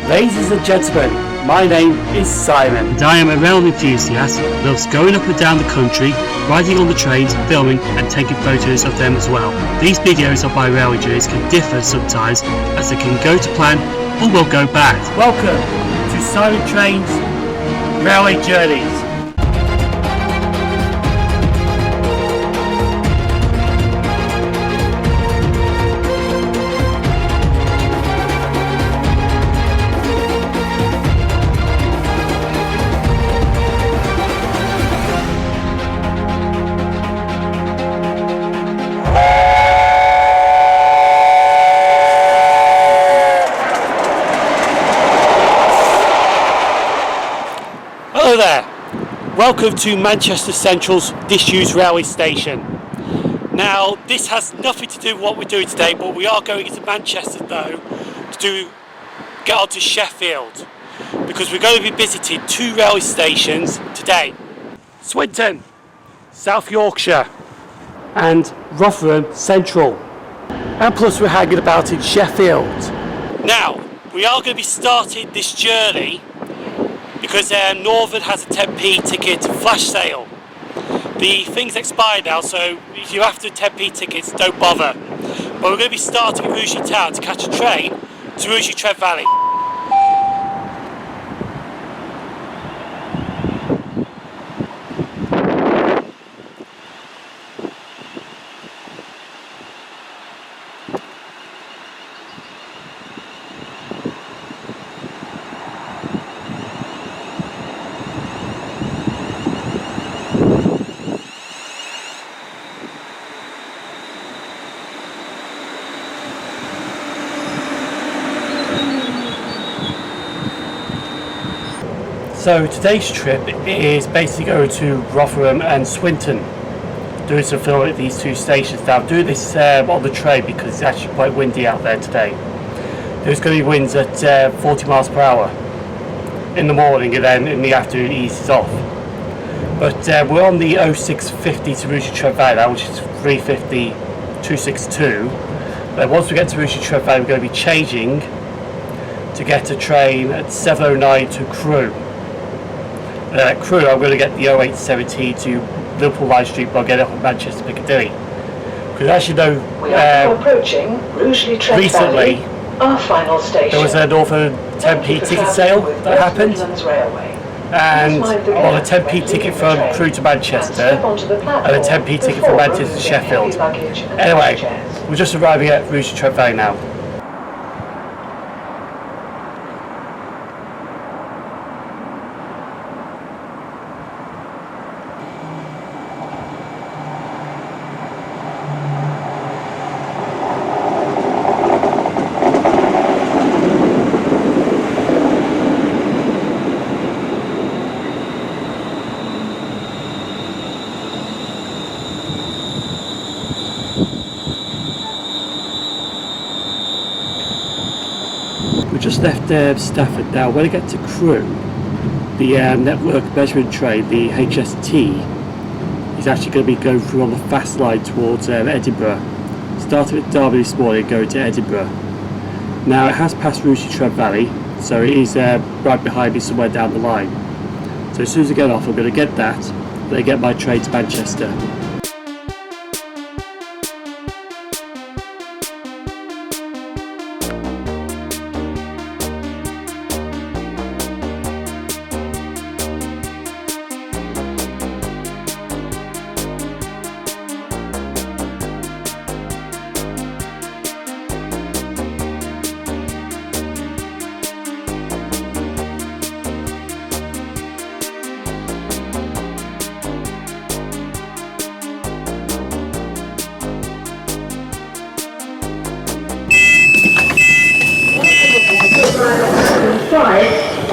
Ladies and gentlemen, my name is Simon. And I am a rail enthusiast who loves going up and down the country, riding on the trains, filming and taking photos of them as well. These videos of my railway journeys can differ sometimes as they can go to plan or will go bad. Welcome to Simon Trains Railway Journeys. Hello there, welcome to Manchester Central's disused railway station. Now this has nothing to do with what we're doing today, but we are going into Manchester though to get on to Sheffield because we're going to be visiting two railway stations today. Swinton, South Yorkshire and Rotherham Central, and plus we're hanging about in Sheffield. Now we are going to be starting this journey because Northern has a 10p ticket flash sale. The thing's expired now, so if you're after 10p tickets, don't bother. But we're going to be starting at Rugeley Town to catch a train to Rugeley Trent Valley. So today's trip is basically going to Rotherham and Swinton, doing some filming at these two stations. Now I'm doing this on the train because it's actually quite windy out there today. There's going to be winds at 40 miles per hour in the morning, and then in the afternoon it eases off. But we're on the 0650 to Rugeley Trent Valley now, which is 350 262. But once we get to Rugeley Trent Valley, we're going to be changing to get a train at 7:09 to Crewe. At Crewe, I'm going to get the 0870 to Liverpool Lime Street, but I'll get it on Manchester Piccadilly. Because as you know, we are approaching Rugeley Trent recently Valley, our final station. There was an Northern 10p ticket sale that happened, and I bought a 10p ticket from Crewe to Manchester and a 10p ticket from Manchester to Sheffield. Anyway, we're just arriving at Rugeley Trent Valley now. We just left Stafford now. When I get to Crewe, the network measurement train, the HST, is actually going to be going through on the fast line towards Edinburgh. Started at Derby this morning and going to Edinburgh. Now it has passed Rugeley Trent Valley, so it is right behind me somewhere down the line. So as soon as I get off, I'm going to get that, then get my train to Manchester.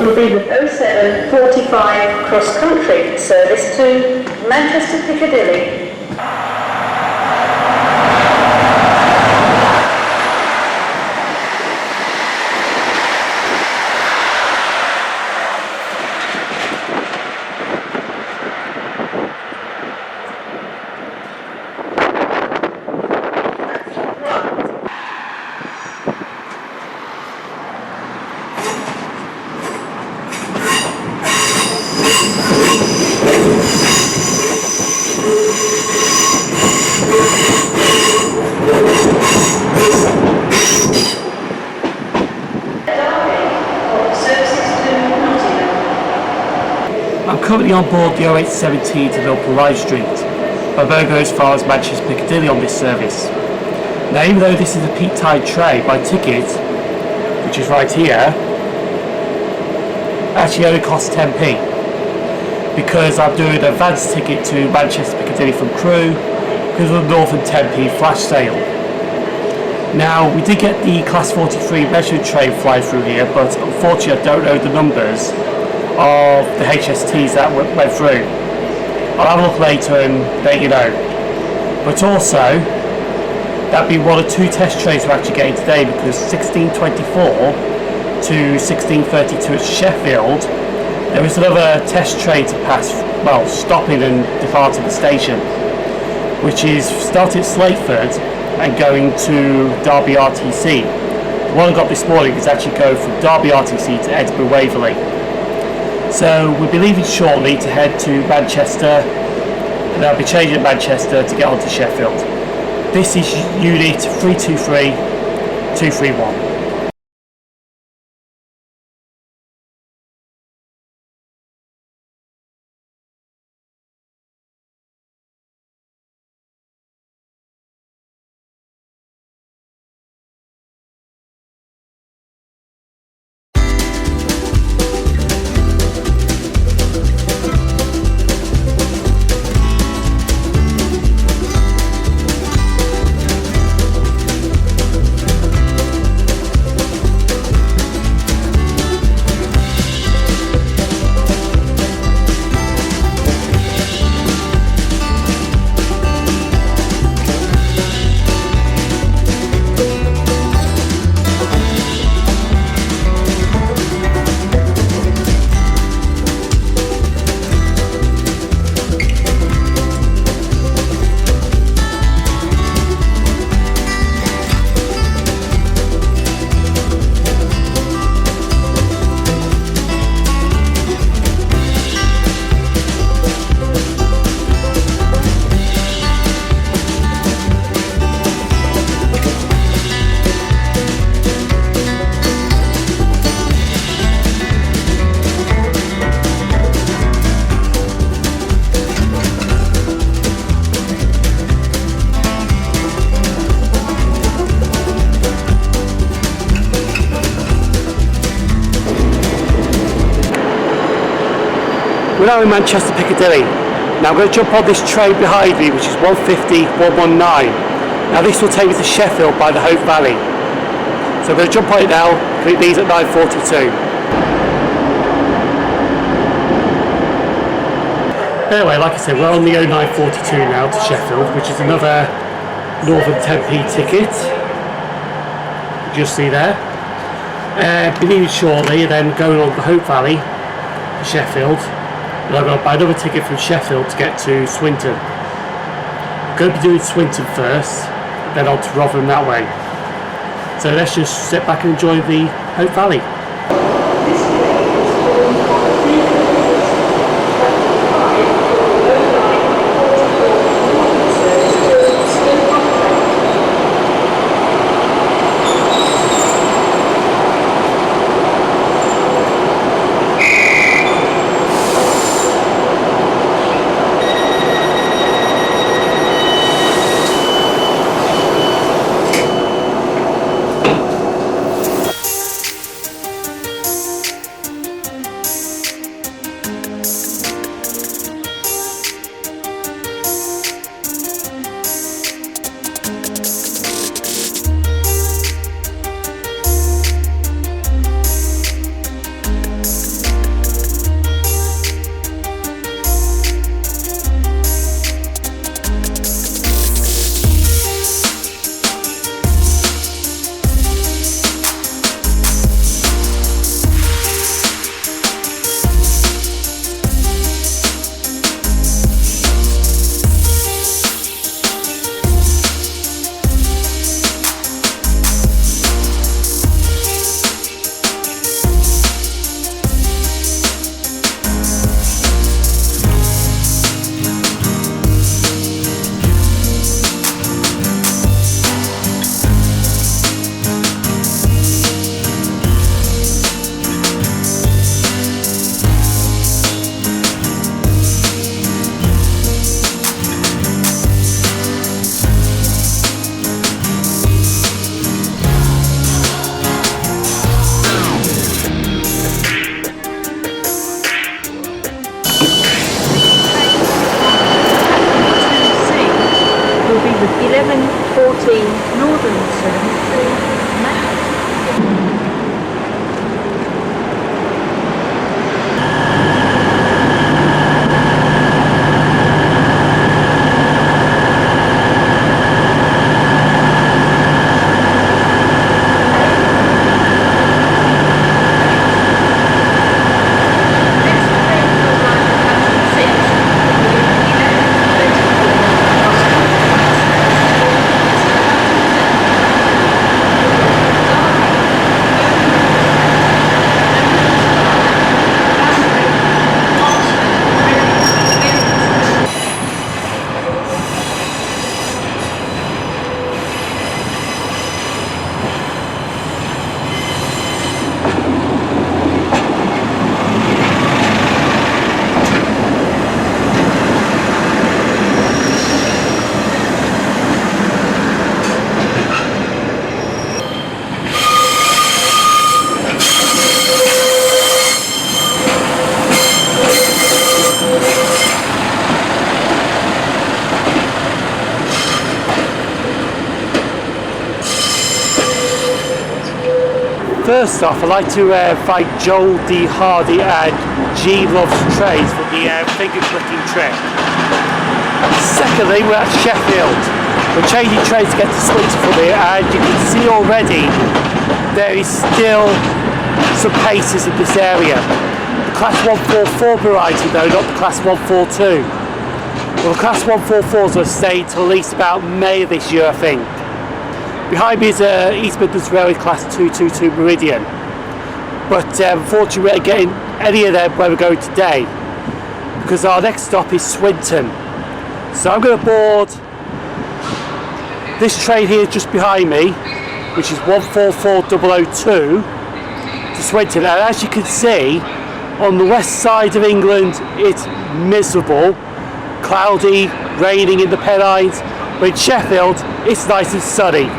Will be with 0745 cross country service to Manchester Piccadilly. currently on board the 0817 to Liverpool Lime Street, but won't go as far as Manchester Piccadilly on this service. Now, even though this is a peak tide train, my ticket, which is right here, actually only costs 10p, because I'm doing an advance ticket to Manchester Piccadilly from Crewe because of the Northern 10p flash sale. Now, we did get the Class 43 measured train flying through here, but unfortunately I don't know the numbers of the HSTs that went through. I'll have a look later and let you know. But also, that'd be one of two test trains we're actually getting today, because 1624 to 1632 at Sheffield, there is another test train to pass, well, stopping and departing the station, which is starting at Slateford and going to Derby RTC. The one I got this morning is actually going from Derby RTC to Edinburgh Waverley. So we'll be leaving shortly to head to Manchester, and I'll be changing at Manchester to get on to Sheffield. This is unit 323231. We're now in Manchester Piccadilly. Now I'm going to jump on this train behind me, which is 150-119. Now this will take me to Sheffield by the Hope Valley. So I'm going to jump on it now, and it leaves at 9:42. Anyway, like I said, we're on the 0942 now to Sheffield, which is another Northern 10p ticket. Just see there. Be leaving shortly, and then going on the Hope Valley to Sheffield. And I've got to buy another ticket from Sheffield to get to Swinton. I'm going to be doing Swinton first, then on to Rotherham that way. So let's just sit back and enjoy the Hope Valley. First off, I'd like to thank Joel D. Hardy and GLovesTrains for the finger clicking trip. Secondly, we're at Sheffield. We're changing trains to get to Swinton from here, and you can see already there is still some paces in this area. The Class 144 variety though, not the Class 142. Well, the Class 144s are staying till at least about May of this year, I think. Behind me is East Midlands Railway Class 222 Meridian, but unfortunately we ain't getting any of them where we're going today, because our next stop is Swinton. So I'm going to board this train here just behind me, which is 144002 to Swinton, and as you can see, on the west side of England it's miserable, cloudy, raining in the Pennines, but in Sheffield it's nice and sunny.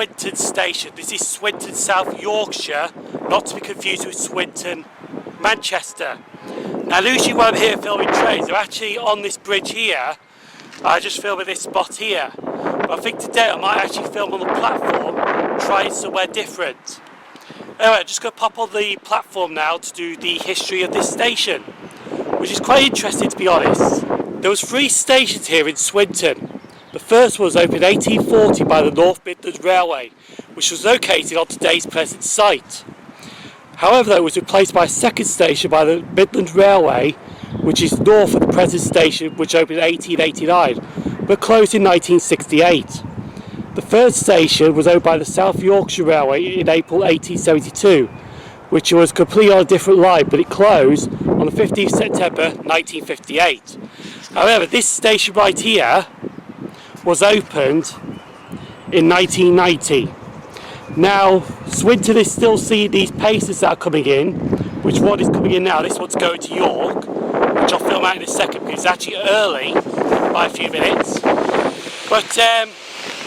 Swinton station. This is Swinton, South Yorkshire, not to be confused with Swinton, Manchester. Now usually when I'm here filming trains, I'm actually on this bridge here. I just film at this spot here. But I think today I might actually film on the platform, try it somewhere different. Anyway, I'm just going to pop on the platform now to do the history of this station, which is quite interesting to be honest. There was 3 stations here in Swinton. The first one was opened in 1840 by the North Midlands Railway, which was located on today's present site. However, it was replaced by a second station by the Midlands Railway, which is north of the present station, which opened in 1889, but closed in 1968. The third station was owned by the South Yorkshire Railway in April 1872, which was completely on a different line, but it closed on the 15th September 1958. However, this station right here was opened in 1990. Now, Swinton is still seeing these paces that are coming in, which one is coming in now. This one's going to York, which I'll film out in a second because it's actually early by a few minutes. But I'm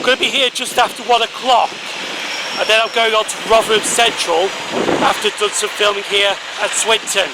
going to be here just after 1 o'clock, and then I'm going on to Rotherham Central after I've done some filming here at Swinton.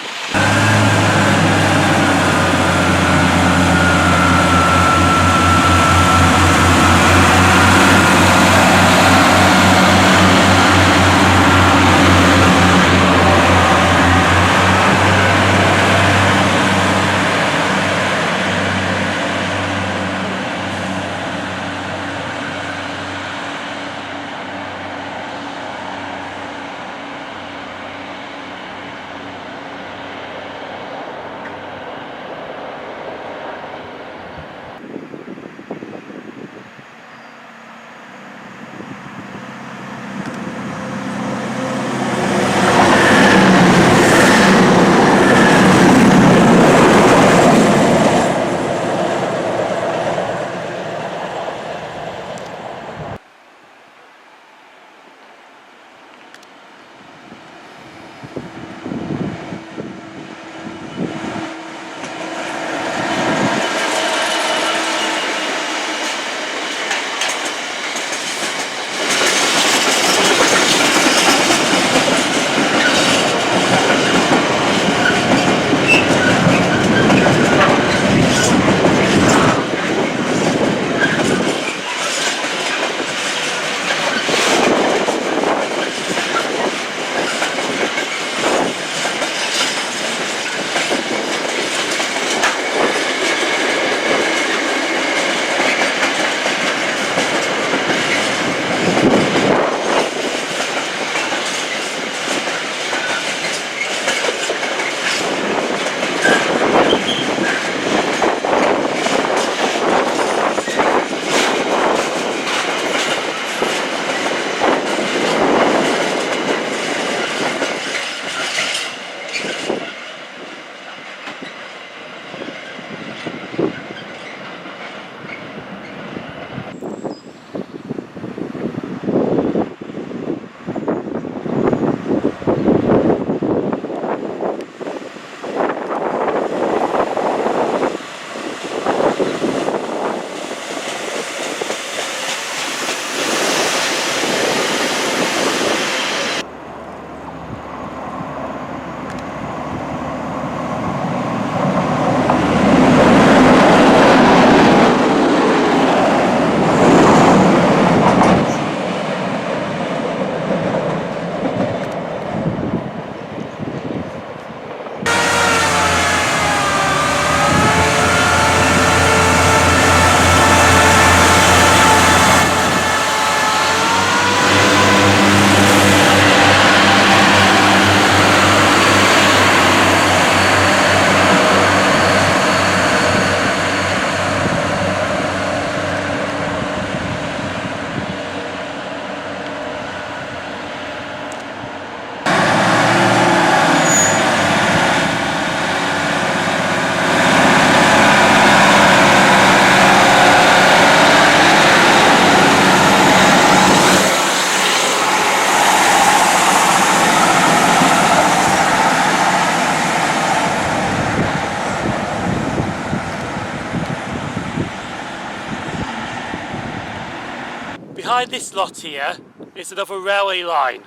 Behind this lot here is another railway line.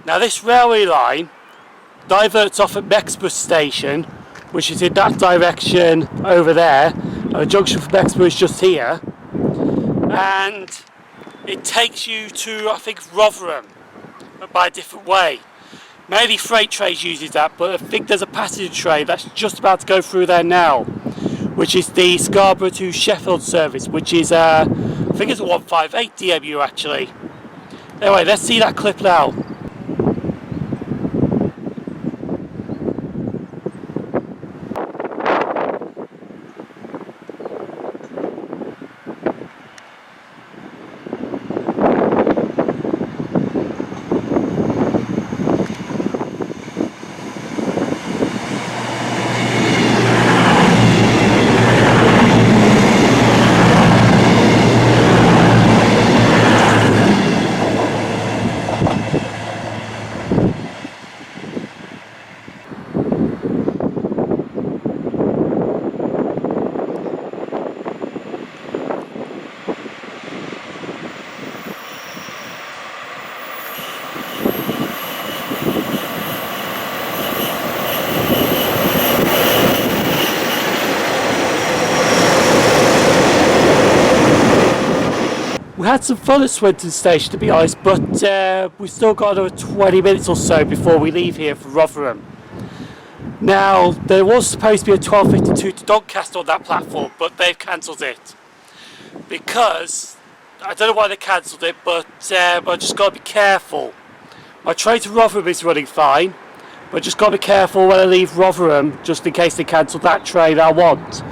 Now this railway line diverts off at Mexborough station, which is in that direction over there, and the junction for Mexborough is just here, and it takes you to, I think, Rotherham, but by a different way. Mainly freight trains uses that, but I think there's a passenger train that's just about to go through there now, which is the Scarborough to Sheffield service, which is I think it's a 158 DMU actually. Anyway, let's see that clip now. We had some fun at Swinton station, to be honest, but we've still got another 20 minutes or so before we leave here for Rotherham. Now, there was supposed to be a 12:52 to Doncaster on that platform, but they've cancelled it. Because, I don't know why they cancelled it, but I just got to be careful. My train to Rotherham is running fine, but just got to be careful when I leave Rotherham, just in case they cancel that train I want.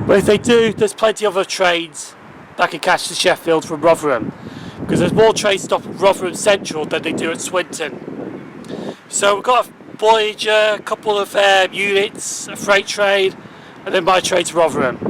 But if they do, there's plenty of other trains that can catch to Sheffield from Rotherham, because there's more trains stop at Rotherham Central than they do at Swinton. So we've got a Voyager, a couple of units, a freight train, and then my train to Rotherham.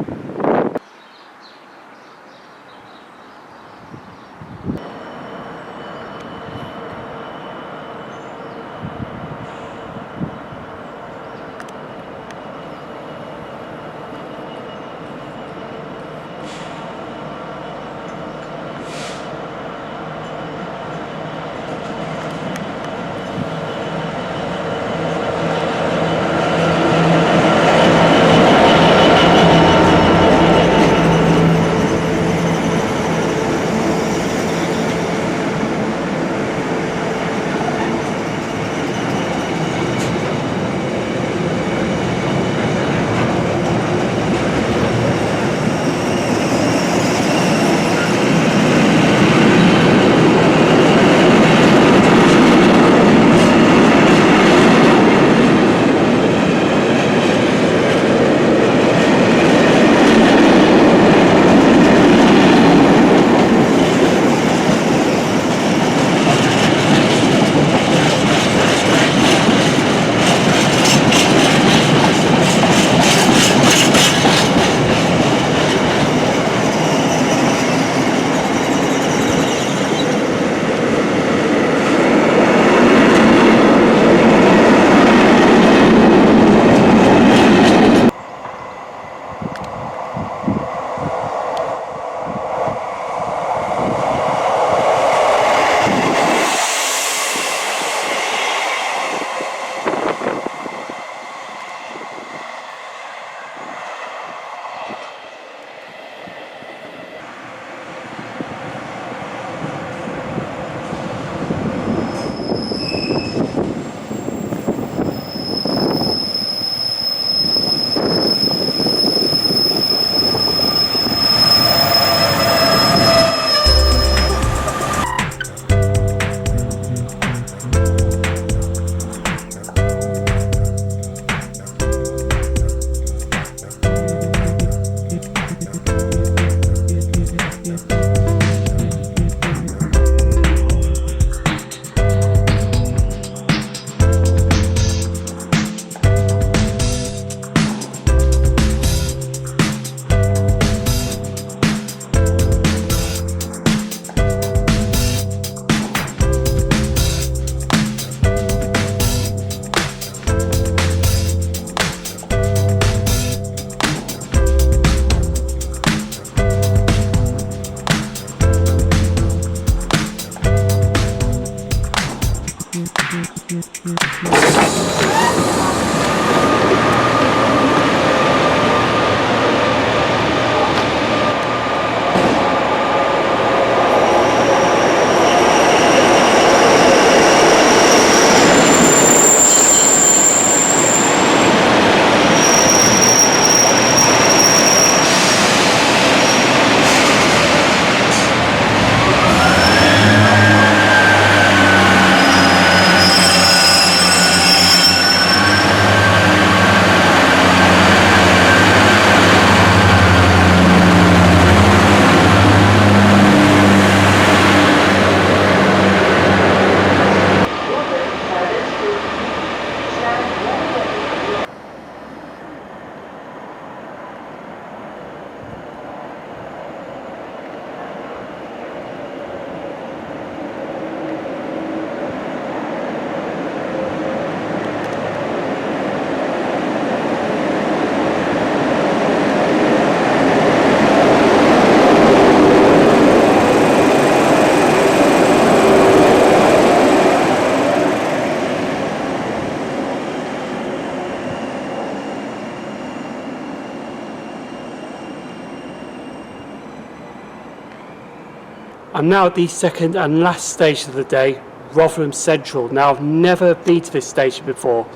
I'm now at the second and last station of the day, Rotherham Central. Now, I've never been to this station before,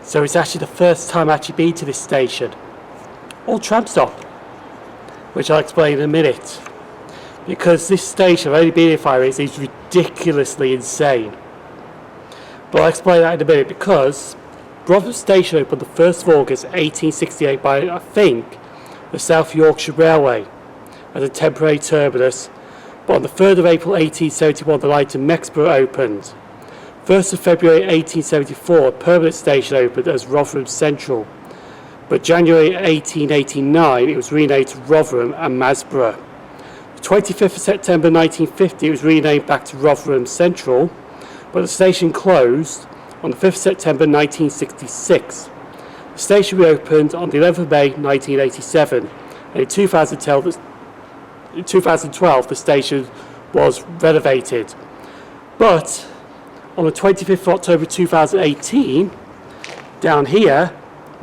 so it's actually the first time I've actually been to this station. Or tram stop, which I'll explain in a minute. Because this station, I've only been here 5 minutes, is ridiculously insane. But I'll explain that in a minute, because Rotherham Station opened the 1st of August 1868 by, I think, the South Yorkshire Railway as a temporary terminus. But on the 3rd of April 1871, the line to Mexborough opened. 1st of February 1874, a permanent station opened as Rotherham Central. But January 1889, it was renamed to Rotherham and Masborough. The 25th of September 1950, it was renamed back to Rotherham Central, but the station closed on the 5th of September 1966. The station reopened on the 11th of May 1987, and in 2012 the station was renovated. But on the 25th of October 2018, down here,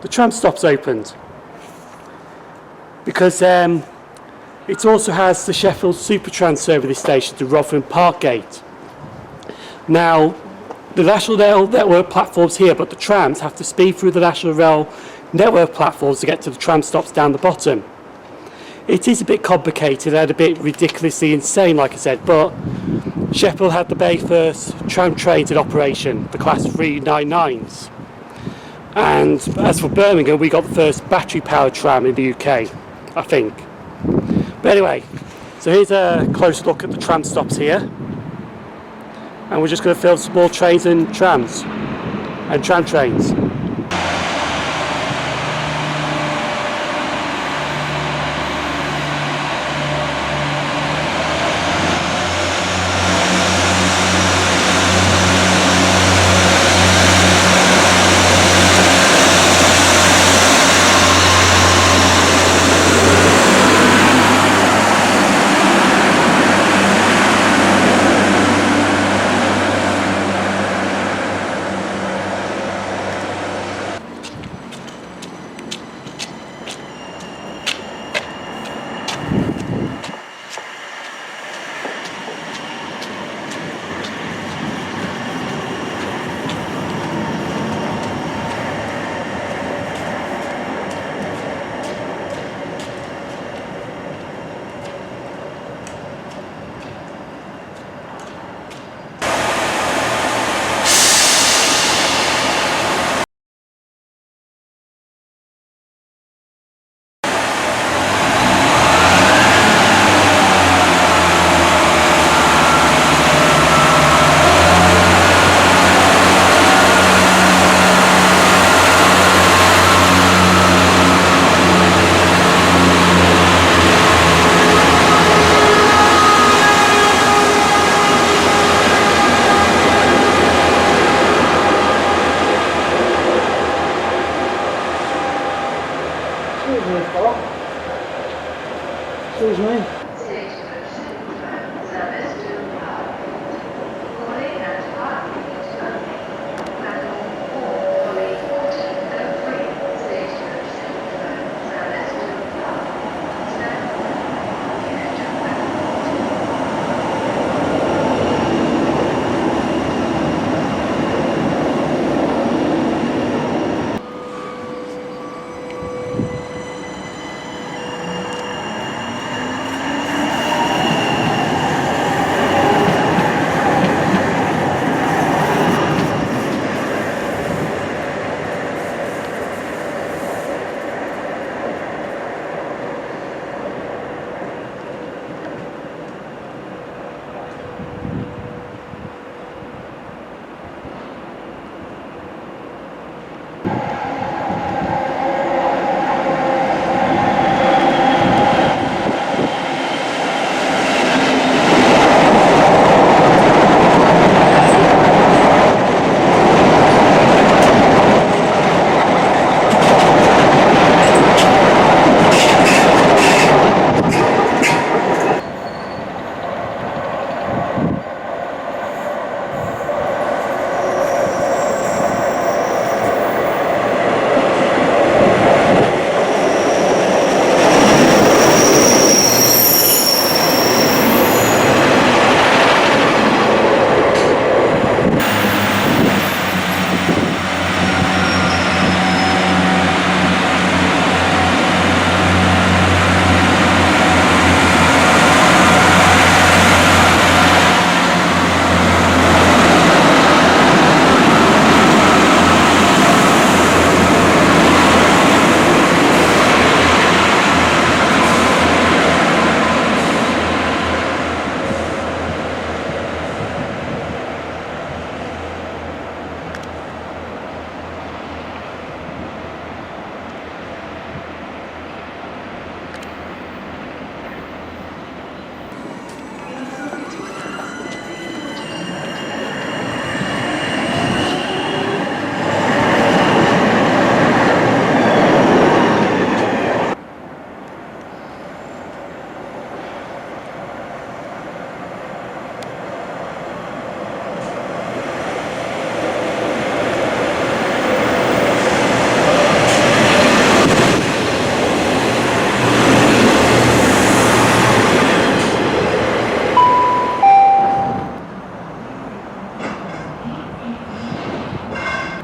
the tram stops opened. Because it also has the Sheffield Supertram service this station to Rotherham Parkgate. Now, the National Rail Network platform's here, but the trams have to speed through the National Rail Network platforms to get to the tram stops down the bottom. It is a bit complicated and a bit ridiculously insane, like I said, but Sheffield had the very first tram trains in operation, the Class 399s. And as for Birmingham, we got the first battery-powered tram in the UK, I think. But anyway, so here's a closer look at the tram stops here. And we're just going to film some more trains and trams, and tram trains.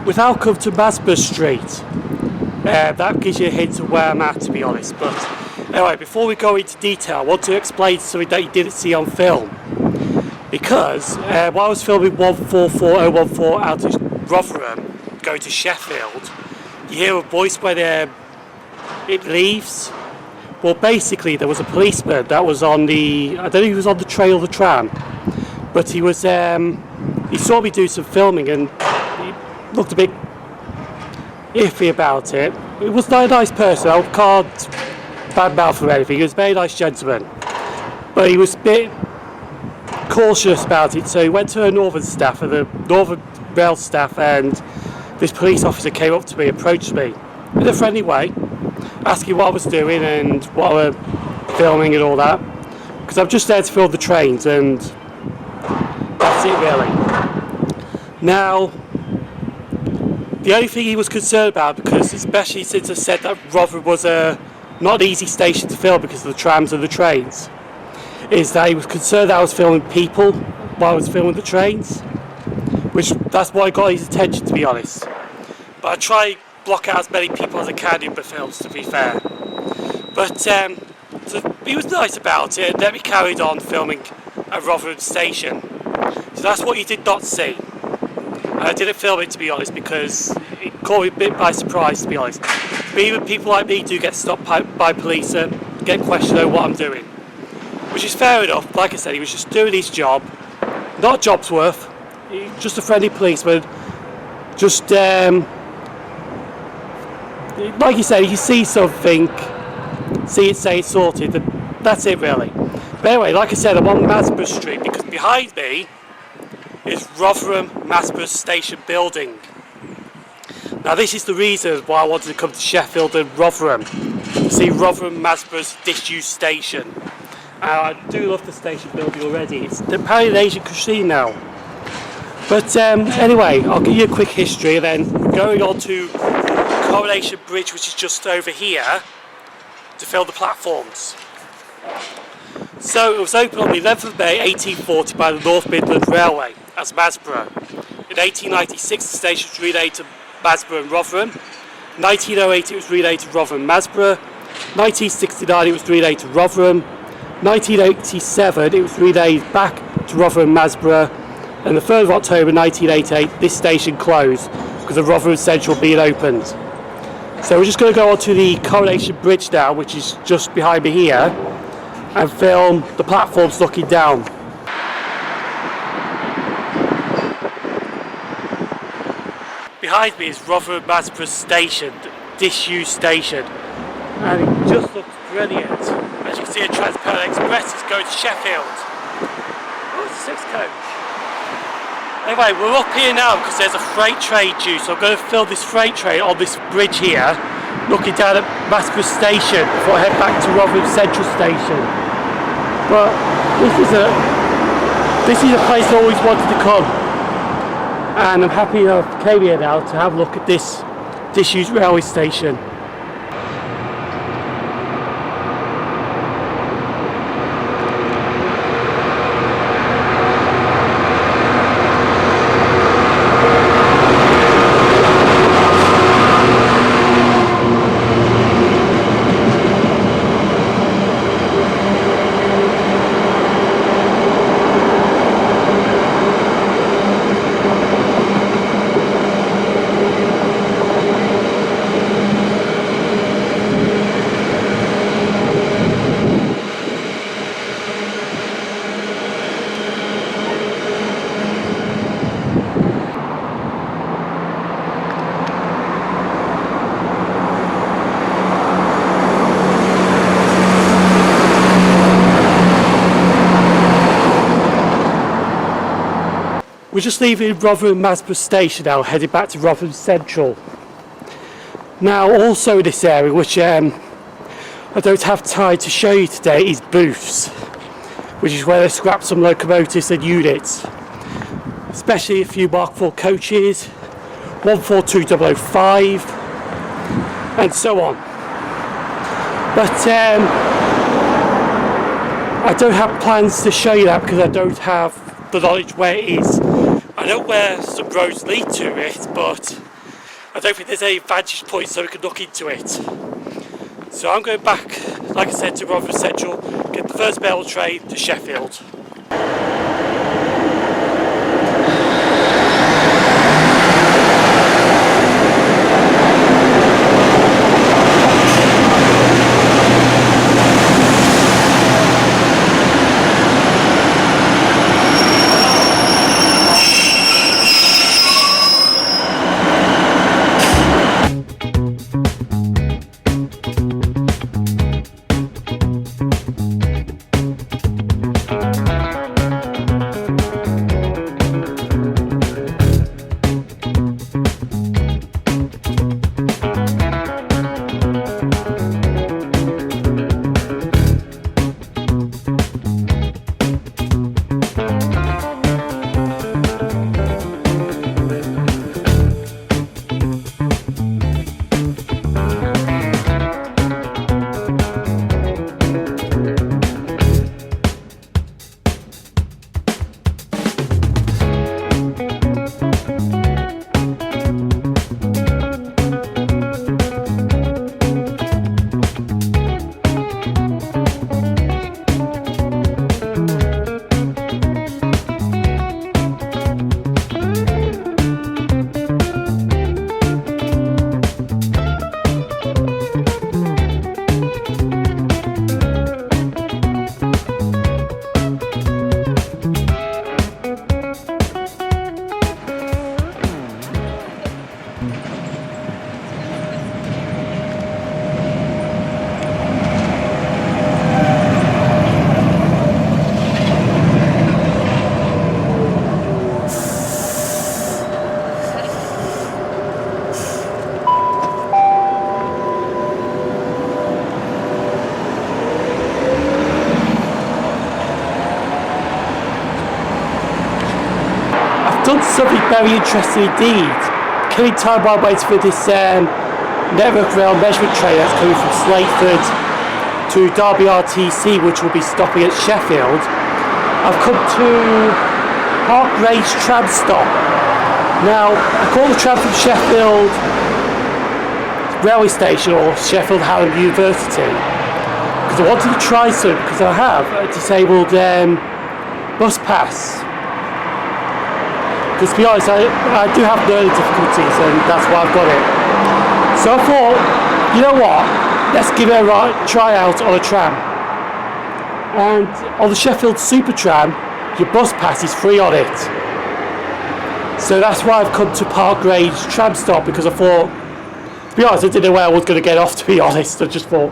we've now come to Gainsborough Street. That gives you a hint of where I'm at, to be honest. But anyway, before we go into detail, I want to explain something that you didn't see on film. Because while I was filming 144014 out of Rotherham, going to Sheffield, you hear a voice when it leaves. Well, basically, there was a policeman that was on the, I don't know if he was on the train or the tram, but he was, he saw me do some filming and he looked a bit iffy about it. He was not a nice person, I can't badmouth or anything, he was a very nice gentleman. But he was a bit cautious about it, so he went to the Northern staff, the Northern Rail staff, and this police officer came up to me, approached me in a friendly way, asking what I was doing and what I was filming and all that, because I'm just there to film the trains, and that's it really. Now, the only thing he was concerned about, because especially since I said that Rotherham was not an easy station to film because of the trams and the trains, is that he was concerned that I was filming people while I was filming the trains, which that's why I got his attention, to be honest. But I try block out as many people as I can in my films, to be fair. But so he was nice about it and let me carry on filming at Rotherham station. So that's what you did not see. And I didn't film it, to be honest, because it caught me a bit by surprise, to be honest. But even people like me do get stopped by police and get questioned over what I'm doing, which is fair enough. Like I said, he was just doing his job, not a job's worth, just a friendly policeman, just like you said, you see something, see it, say it's sorted, that's it really. But anyway, like I said, I'm on Gainsborough Street because behind me is Rotherham Gainsborough Station building. Now this is the reason why I wanted to come to Sheffield and Rotherham, to see Rotherham Gainsborough's disused station. I do love the station building already, it's apparently an Asian cuisine now. But anyway, I'll give you a quick history and then going on to Coronation Bridge, which is just over here, to fill the platforms. So it was opened on the 11th of May 1840 by the North Midland Railway as Gainsborough. In 1896 the station was renamed to Gainsborough and Rotherham. In 1908 it was renamed to Rotherham Gainsborough. 1969 it was renamed to Rotherham. 1987 it was renamed back to Rotherham Gainsborough. And the 3rd of October 1988 this station closed because of Rotherham Central being opened. So we're just going to go on to the Coronation Bridge now, which is just behind me here, and film the platforms looking down. Behind me is Rotherham Gainsborough Station, disused station, and it just looks brilliant. As you can see, a Transparent Express is going to Sheffield. Oh, it's a 6 coach. Anyway, we're up here now because there's a freight train due, so I'm going to film this freight train on this bridge here, looking down at Gainsborough Station before I head back to Rotherham Central Station. But this is a place I always wanted to come, and I'm happy I came here now to have a look at this disused railway station. We're just leaving Rotherham Gainsborough Station now, headed back to Rotherham Central. Now, also in this area, which I don't have time to show you today, is booths, which is where they scrap some locomotives and units, especially a few Mark IV coaches, 142005, and so on. But I don't have plans to show you that because I don't have the knowledge where it is. I know where some roads lead to it, but I don't think there's any vantage point so we can look into it. So I'm going back, like I said, to Rotherham Central, get the first mail train to Sheffield. Done something very interesting indeed. Killing time while waiting for this network rail measurement train that's coming from Slateford to Derby RTC, which will be stopping at Sheffield. I've come to Park Range tram stop. Now, I call the tram from Sheffield railway station or Sheffield Hallam University because I wanted to try some, because I have a disabled bus pass. Because to be honest, I do have learning difficulties and that's why I've got it. So I thought, you know what, let's give it a try out on a tram. And on the Sheffield Super Tram, your bus pass is free on it. So that's why I've come to Park Range tram stop, because I thought, to be honest, I didn't know where I was going to get off, to be honest. I just thought,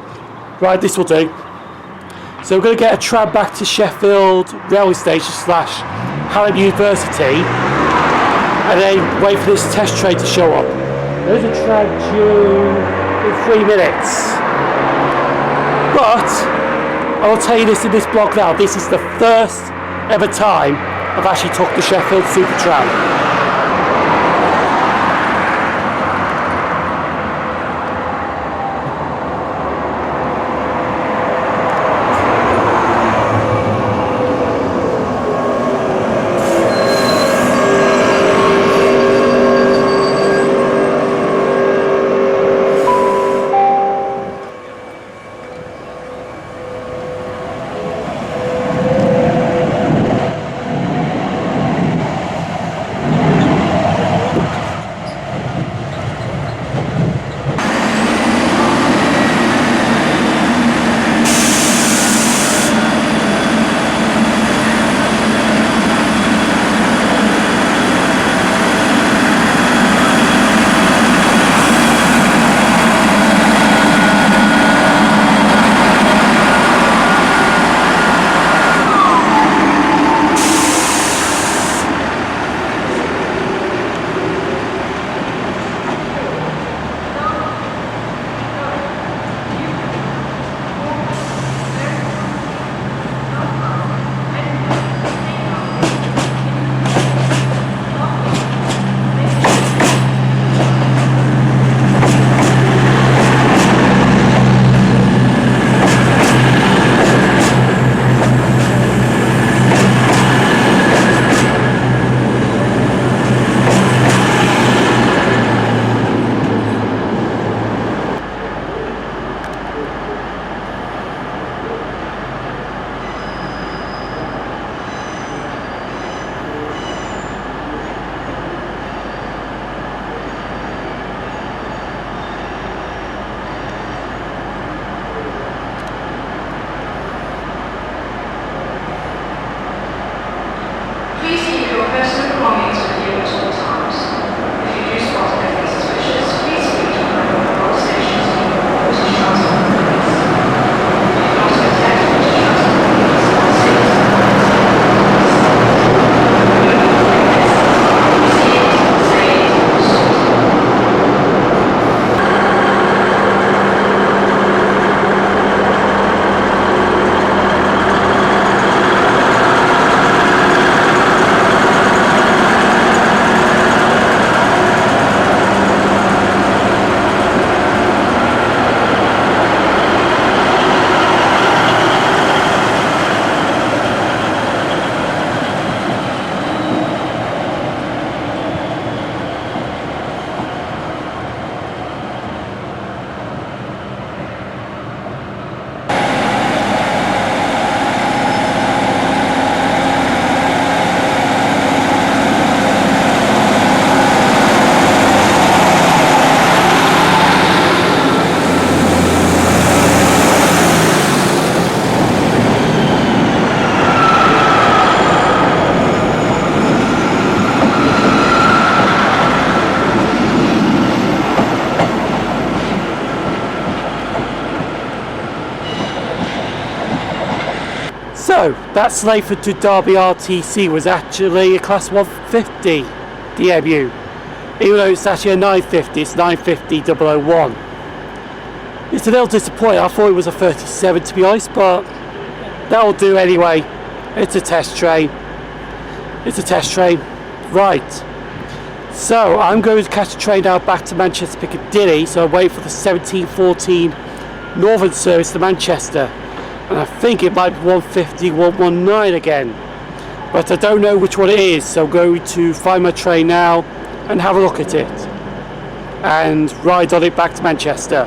right, this will do. So I'm going to get a tram back to Sheffield railway station / Hallam University, and then wait for this test train to show up. There's a tram due in 3 minutes. But I will tell you this in this blog now, this is the first ever time I've actually took the Sheffield Super Tram. So that Slayford to Derby RTC was actually a class 150 DMU, even though it's actually a 950. It's 950-001. It's a little disappointing. I thought it was a 37 to be honest, but that'll do anyway. It's a test train. It's a test train. Right. So I'm going to catch a train now back to Manchester Piccadilly. So I wait for the 1714 Northern service to Manchester. And I think it might be 150, 119 again. But I don't know which one it is. So I'm going to find my train now and have a look at it. And ride on it back to Manchester.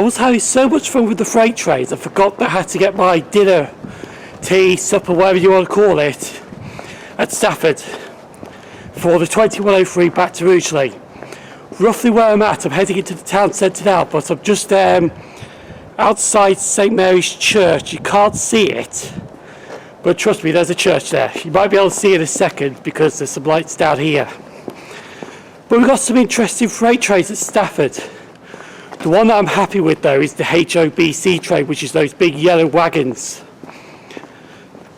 was having so much fun with the freight trains, I forgot that I had to get my dinner, tea, supper, whatever you want to call it, at Stafford. for the 2103 back to Rugeley. Roughly where I'm at, I'm heading into the town centre now, but I'm just outside St Mary's Church. You can't see it, but trust me, there's a church there. You might be able to see it in a second because there's some lights down here. But we've got some interesting freight trains at Stafford. The one that I'm happy with though is the HOBC train, which is those big yellow wagons,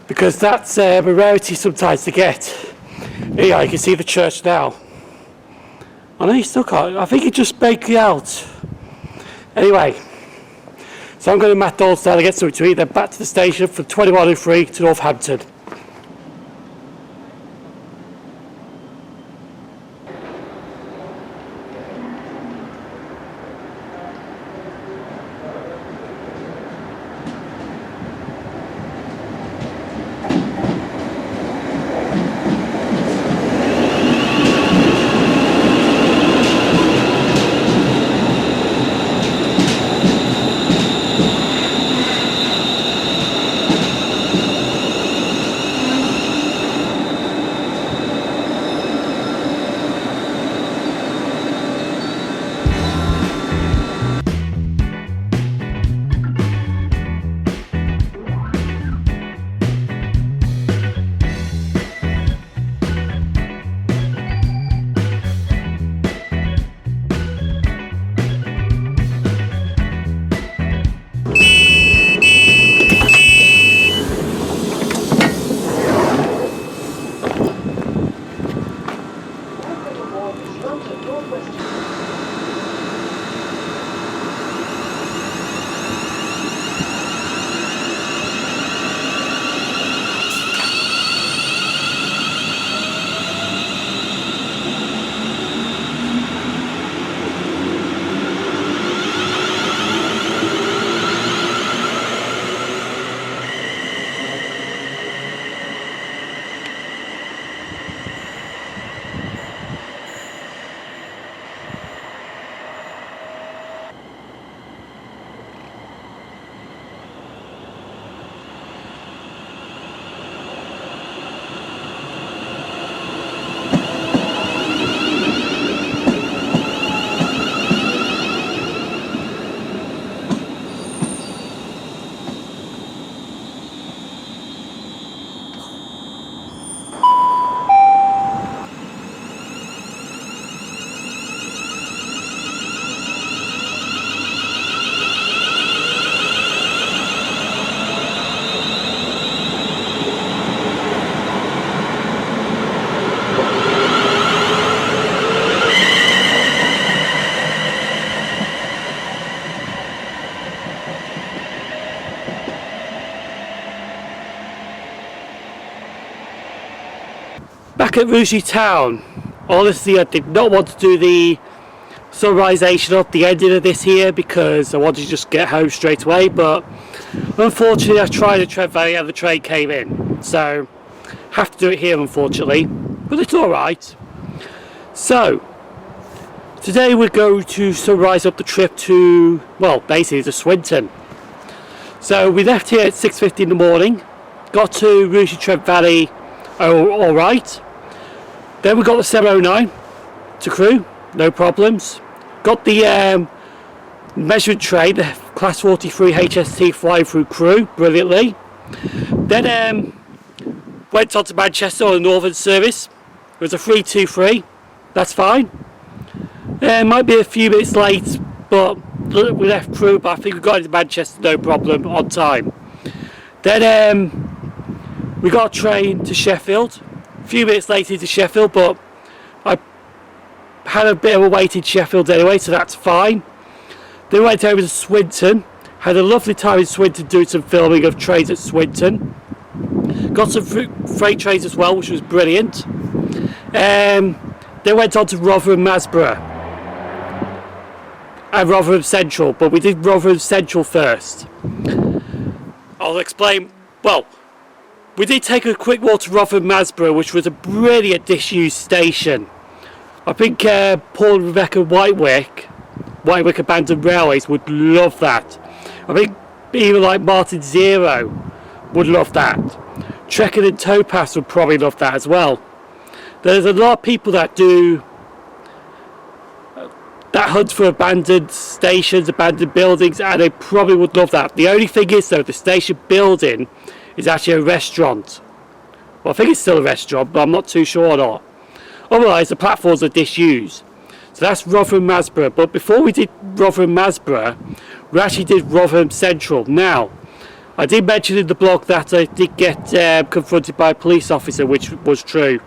because that's a rarity sometimes to get. Here you go, you can see the church now. I know you still can't, I think it just baked it out. Anyway, so I'm going to McDonald's now to get something to eat, then back to the station from 2103 to Northampton. Back at Rugeley Town, honestly I did not want to do the sunrisation of the ending of this here because I wanted to just get home straight away, but unfortunately I tried the Trent Valley and the train came in, so have to do it here unfortunately, but it's alright. So today we're going to sunrise up the trip to, well, basically to Swinton. So we left here at 6:50 in the morning, got to Rugeley Trent Valley alright. Then we got the 709 to Crewe, no problems. Got the measured train, the class 43 HST flying through Crewe brilliantly. Then went on to Manchester on a northern service. It was a 323, that's fine. Might be a few minutes late, but we left Crewe, but I think we got into Manchester no problem, on time. Then we got a train to Sheffield, a few minutes later into Sheffield, but I had a bit of a wait in Sheffield anyway, so that's fine. Then went over to Swinton, had a lovely time in Swinton doing some filming of trains at Swinton. Got some freight trains as well, which was brilliant. Then went on to Rotherham, Gainsborough and Rotherham Central, but we did Rotherham Central first. I'll explain. Well, we did take a quick walk to Rotherham Gainsborough, which was a brilliant disused station. I think Paul and Rebecca Whitewick Abandoned Railways would love that. I think even like Martin Zero would love that. Trekking and Towpath would probably love that as well. There's a lot of people that do that hunt for abandoned stations, abandoned buildings, and they probably would love that. The only thing is though, the station building is actually a restaurant. Well, I think it's still a restaurant, but I'm not too sure or not. Otherwise, the platforms are disused. So that's Rotherham Masborough. But before we did Rotherham Masborough, we actually did Rotherham Central. Now, I did mention in the blog that I did get confronted by a police officer, which was true,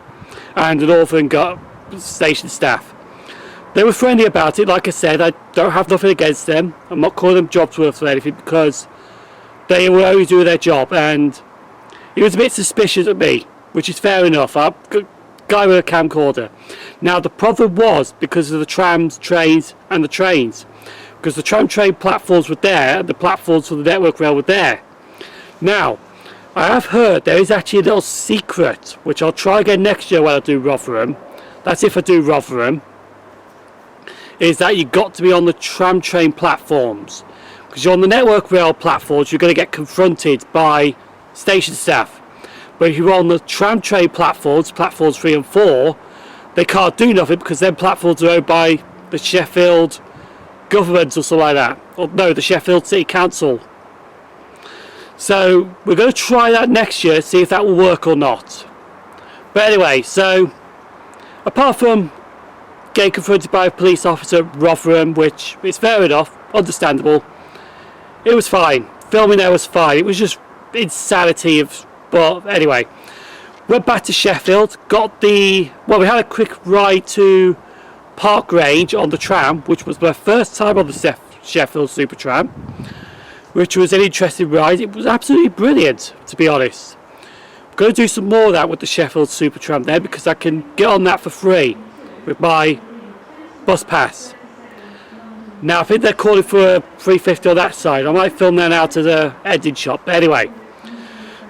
and an Northern got station staff. They were friendly about it. Like I said, I don't have nothing against them. I'm not calling them jobs worth or anything, because they were only doing their job, and he was a bit suspicious of me, which is fair enough. I'm a guy with a camcorder. Now the problem was because of the trams, trains and the trains, because the tram train platforms were there and the platforms for the Network Rail were there. Now I have heard there is actually a little secret, which I'll try again next year when I do Rotherham. That's if I do Rotherham, is that you've got to be on the tram train platforms, because you're on the Network Rail platforms, you're going to get confronted by station staff. But if you're on the tram train platforms, platforms 3 and 4, they can't do nothing, because then platforms are owned by the Sheffield government or something like that. Or no, the Sheffield City Council. So we're going to try that next year, see if that will work or not. But anyway, so apart from getting confronted by a police officer at Rotherham, which is fair enough, understandable, it was fine. Filming there was fine. It was just insanity of... But anyway, went back to Sheffield, we had a quick ride to Park Grange on the tram, which was my first time on the Sheffield Super Tram, which was an interesting ride. It was absolutely brilliant, to be honest. I'm going to do some more of that with the Sheffield Super Tram there, because I can get on that for free with my bus pass. Now I think they're calling for a 350 on that side. I might film that out of the ending shot, but anyway.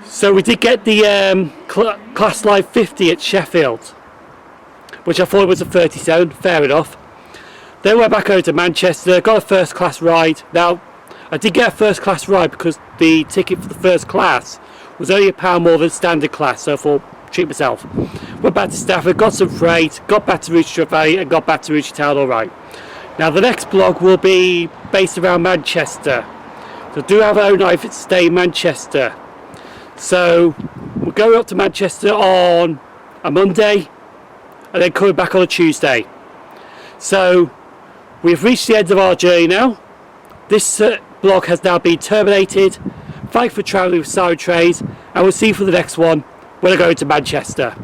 So we did get the Class Line 50 at Sheffield, which I thought was a 37, fair enough. Then went back over to Manchester, got a first class ride. Now, I did get a first class ride because the ticket for the first class was only £1 more than standard class, so I thought, treat myself. Went back to Stafford, got some freight, got back to Rugeley Trent Valley, and got back to Rugeley Town alright. Now the next blog will be based around Manchester. So do have an overnight to stay in Manchester. So we're going up to Manchester on a Monday and then coming back on a Tuesday. So we've reached the end of our journey now. This blog has now been terminated. Thanks for travelling with Siren Trains, and we'll see you for the next one when I go to Manchester.